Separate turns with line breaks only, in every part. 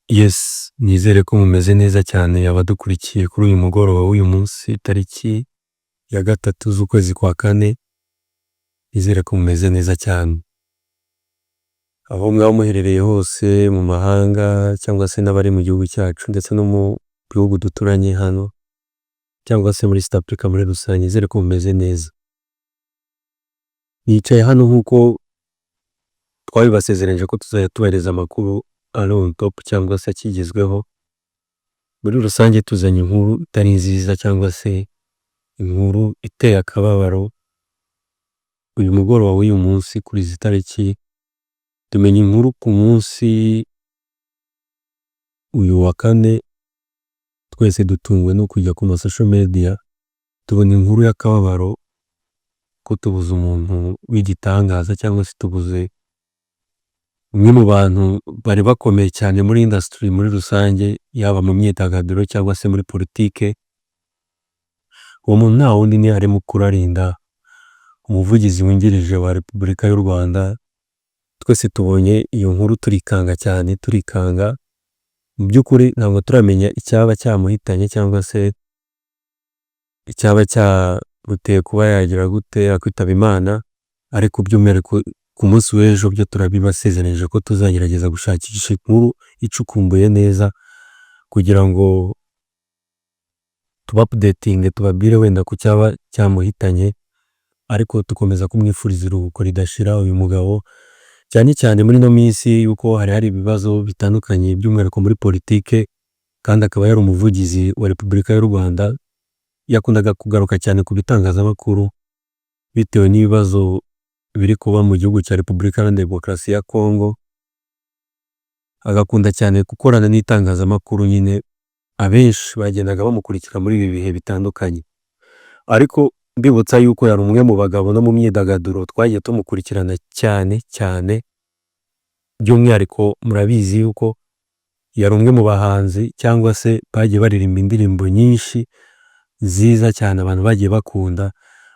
Yes, nizere ko mumeze neza cyane abadukurikiye kuri uyu mugoroba w'uyu munsi tariki ya 3 z'ukwezi kwa kane, nizere ko mumeze neza cyane. Aho mwaba muherereye hose mu mahanga cyangwa se n'abari mu gihugu cyacu ndetse no mu bihugu duturanye hano cyangwa se muri East Africa muri rusange, nizere ko mumeze neza. Nicaye hano nk'uko twabibasezeranyije ko tuzajya tubahereza amakuru ari on top cyangwa se akigezweho. Muri rusange tuzanye inkuru itari nziza cyangwa se inkuru iteye akababaro. Uyu mugoroba w'uyu munsi kuri izi tariki tumenye inkuru ku munsi uyu wa kane, twese dutunguwe no kujya ku social media tubona inkuru y'akababaro ko tubuze umuntu w'igitangaza cyangwa se tubuze umwe mu bantu bari bakomeye cyane muri industry muri rusange, yaba mu myidagaduro cyangwa se muri politike. Uwo muntu nta wundi ni Alain Mukurarinda, umuvugizi wungirije wa Repubulika y'u Rwanda. Twese tubonye iyo nkuru turikanga cyane, turikanga. Mu by'ukuri ntabwo turamenya icyaba cyamuhitanye cyangwa se icyaba cyamuteye kuba yagira gute yakwitaba Imana, ariko by'umwihariko ku munsi w'ejo byo turabibasezeranyije ko tuzagerageza gushakisha inkuru icukumbuye neza kugira ngo tubapdating tubabwire wenda ku cyaba cyamuhitanye, ariko tukomeza kumwifuriza iruhuko ridashira uyu mugabo, cyane cyane muri no minsi yuko hari ibibazo bitandukanye by'umwihariko muri politike, kandi akaba yari umuvugizi wa Repubulika y'u Rwanda. Yakundaga kugaruka cyane ku bitangazamakuru bitewe n'ibibazo biri kuba mu gihugu cya Repubulika Iharanira Demokarasi ya Kongo, agakunda cyane gukorana n'itangazamakuru. Nyine abenshi bagendaga bamukurikira muri ibi bihe bitandukanye, ariko mbibutsa yuko yari umwe mu bagabo no mu myidagaduro twagiye tumukurikirana cyane cyane. By'umwihariko murabizi yuko yari umwe mu bahanzi cyangwa se bagiye baririmba indirimbo nyinshi nziza cyane abantu bagiye bakunda,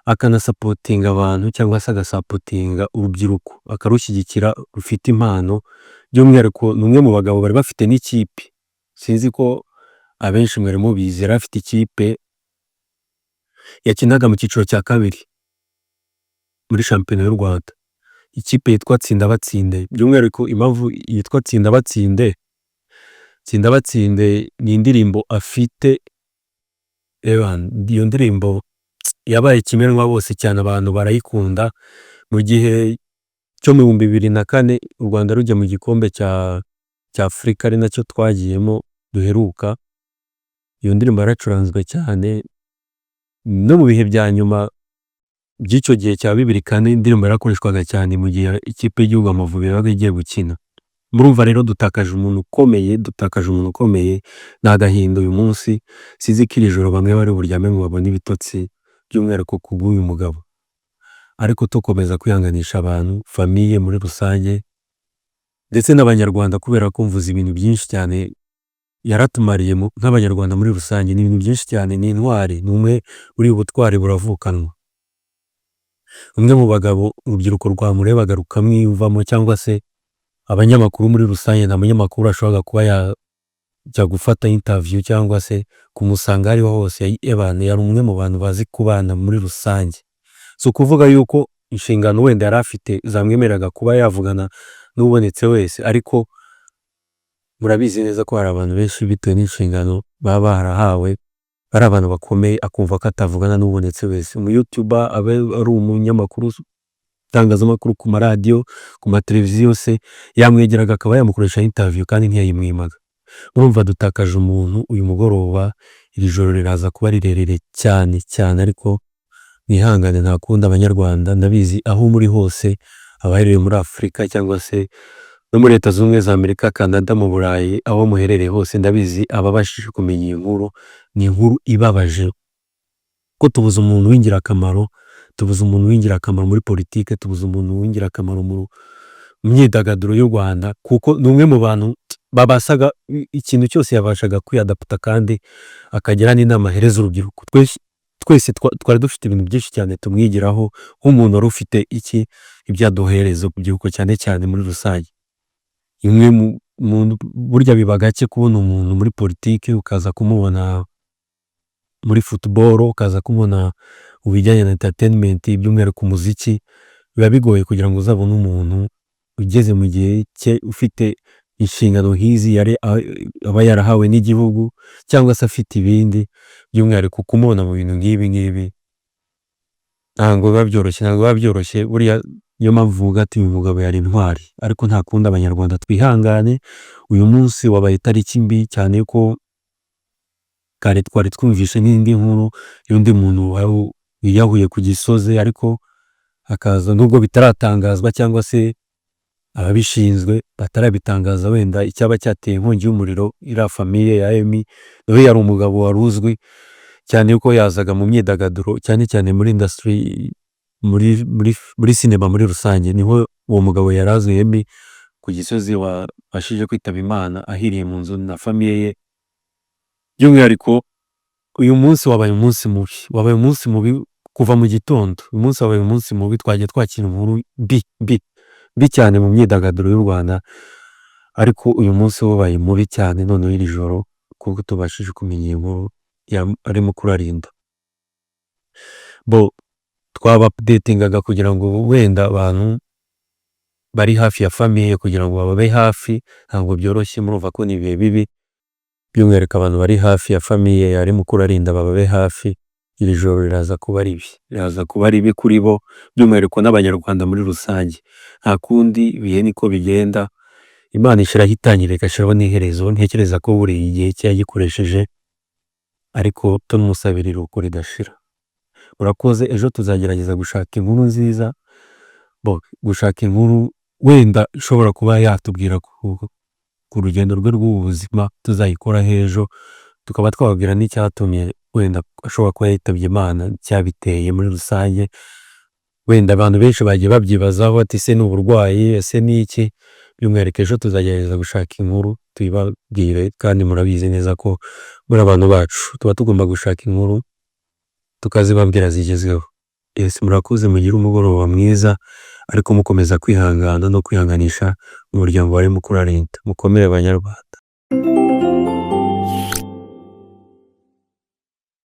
akanasapotinga abantu cyangwa se agasapotinga urubyiruko, akarushyigikira rufite impano. By'umwihariko ni umwe mu bagabo bari bafite n'ikipe, sinzi ko abenshi mwari mubizi, yari afite ikipe yakinaga mu cyiciro cya kabiri muri shampiyona y'u Rwanda, ikipe yitwa Tsinda Batsinde. By'umwihariko impamvu yitwa Tsinda Batsinde, Tsinda Batsinde ni indirimbo afite, iyo ndirimbo yabaye kimenwa bose cyane, abantu barayikunda. Mu gihe cyo mu 2004 u Rwanda rujya mu gikombe cya Afurika ari nacyo twagiyemo duheruka, iyo ndirimbo yaracuranzwe cyane. No mu bihe bya nyuma by'icyo gihe cya 2004 indirimbo yarakoreshwaga cyane mu gihe ikipe y'igihugu Amavubi yabaga igiye gukina. Murumva rero dutakaje umuntu ukomeye, n'agahinda uyu munsi. Sizi ko iri joro bamwe bari buryame ngo babone ibitotsi, by'umwihariko ku bw'uyu mugabo, ariko tukomeza kwihanganisha abantu, famiye muri rusange ndetse n'abanyarwanda, kubera ko mvuze ibintu byinshi cyane yaratumariye nk'abanyarwanda muri rusange. Ni ibintu byinshi cyane, ni intwari, ni umwe uri ubutwari buravukanwa, umwe mu bagabo urubyiruko rwamurebaga rukamwiyumvamo, cyangwa se abanyamakuru muri rusange. Nta munyamakuru ashobora kuba yajya gufata interview cyangwa se kumusanga ariho hose. Yari umwe mu bantu bazi kubana muri rusange. So kuvuga yuko inshingano wenda yari afite zamwemereraga kuba yavugana n'ubonetse wese, ariko murabizi neza ko hari abantu benshi bitewe n'inshingano baba barahawe, ari abantu bakomeye, akumva ko atavugana n'ubonetse wese. Umu YouTuber abe ari umunyamakuru, itangazamakuru ku maradiyo, ku mateleviziyo se, yamwegeraga akaba yamukoresha interview kandi ntiyayimwimaga. Urumva dutakaje umuntu uyu mugoroba. Iri joro riraza kuba rirerire cyane cyane, ariko mwihangane, nta kundi. Abanyarwanda ndabizi aho muri hose, abaherereye muri Afurika cyangwa se no muri Leta Zunze Ubumwe za Amerika, Canada, mu Burayi, aho muherereye hose, ndabizi ababashije kumenya iyi nkuru. Ni inkuru ibabaje ko tubuze umuntu w'ingirakamaro, tubuze umuntu w'ingirakamaro muri politike, tubuze umuntu w'ingirakamaro mu myidagaduro y'u Rwanda, kuko ni umwe mu bantu babasaga ikintu cyose yabashaga kwiyadapta kandi akagira n'inama ahereza urubyiruko. Twese twari dufite ibintu byinshi cyane tumwigiraho nk'umuntu wari ufite ibyaduhereza urubyiruko cyane cyane muri rusange. Imwe burya biba gake kubona umuntu muri politiki ukaza kumubona muri football, ukaza kumubona mu bijyanye na entertainment by'umwihariko umuziki, biba bigoye kugira ngo uzabone umuntu ugeze mu gihe cye ufite inshingano nk'izi aba yarahawe n'igihugu cyangwa se afite ibindi, by'umwihariko kumubona mu bintu nk'ibi ngibi ntabwo biba byoroshye buriya. Niyo mpamvu uvuga ati uyu mugabo yari intwari, ariko nta kundi abanyarwanda twihangane. Uyu munsi wabaye itariki mbi cyane ko kare twari twumvishe n'indi nkuru y'undi muntu wiyahuye ku Gisozi, ariko hakaza nubwo bitaratangazwa cyangwa se ababishinzwe batarabitangaza wenda icyaba cyateye inkongi y'umuriro iriya famiye ya Emmy. Nawe yari umugabo wari uzwi cyane ko yazaga mu myidagaduro cyane cyane muri industry, muri sinema muri rusange, niho uwo mugabo yari azwi. Emmy ku Gisozi wabashije kwitaba Imana ahiriye mu nzu na famiye ye. By'umwihariko uyu munsi wabaye umunsi mubi kuva mu gitondo. Uyu munsi wabaye umunsi mubi, twagiye twakira inkuru mbi cyane mu myidagaduro y'u Rwanda, ariko uyu munsi wabaye mubi cyane. Noneho iri joro kuko tubashije kumenya iyi nkuru arimo kurarinda, twaba updatingaga kugira ngo wenda abantu bari hafi ya famiye kugira ngo bababe hafi, ntabwo byoroshye, murumva ko ni ibihe bibi. By'umwihariko abantu bari hafi ya famiye arimo kurarinda bababe hafi, iri joro riraza kuba ribi kuri bo, by'umwihariko n'abanyarwanda muri rusange. Nta kundi ibihe niko bigenda, Imana ishyiraho itangiriro igashyiraho n'iherezo. Ntekereza ko buri gihe cye yagikoresheje, ariko tumusabira iruhuko ridashira. Urakoze, ejo tuzagerageza gushaka inkuru nziza, gushaka inkuru wenda ishobora kuba yatubwira ku rugendo rwe rw'ubuzima, tuzayikora ejo tukaba twababwira n'icyatumye wenda ashobora kuba yitabye Imana, cyabiteye muri rusange. Wenda abantu benshi bagiye babyibazaho ati ese ni uburwayi, ese ni iki? By'umwihariko ejo tuzagerageza gushaka inkuru tuyibabwire, kandi murabizi neza ko muri abantu bacu tuba tugomba gushaka inkuru tukazibabwira zigezweho. Murakoze, mugire umugoroba mwiza, ariko mukomeza kwihangana no kwihanganisha umuryango warimo kurarinda. Mukomere Banyarwanda.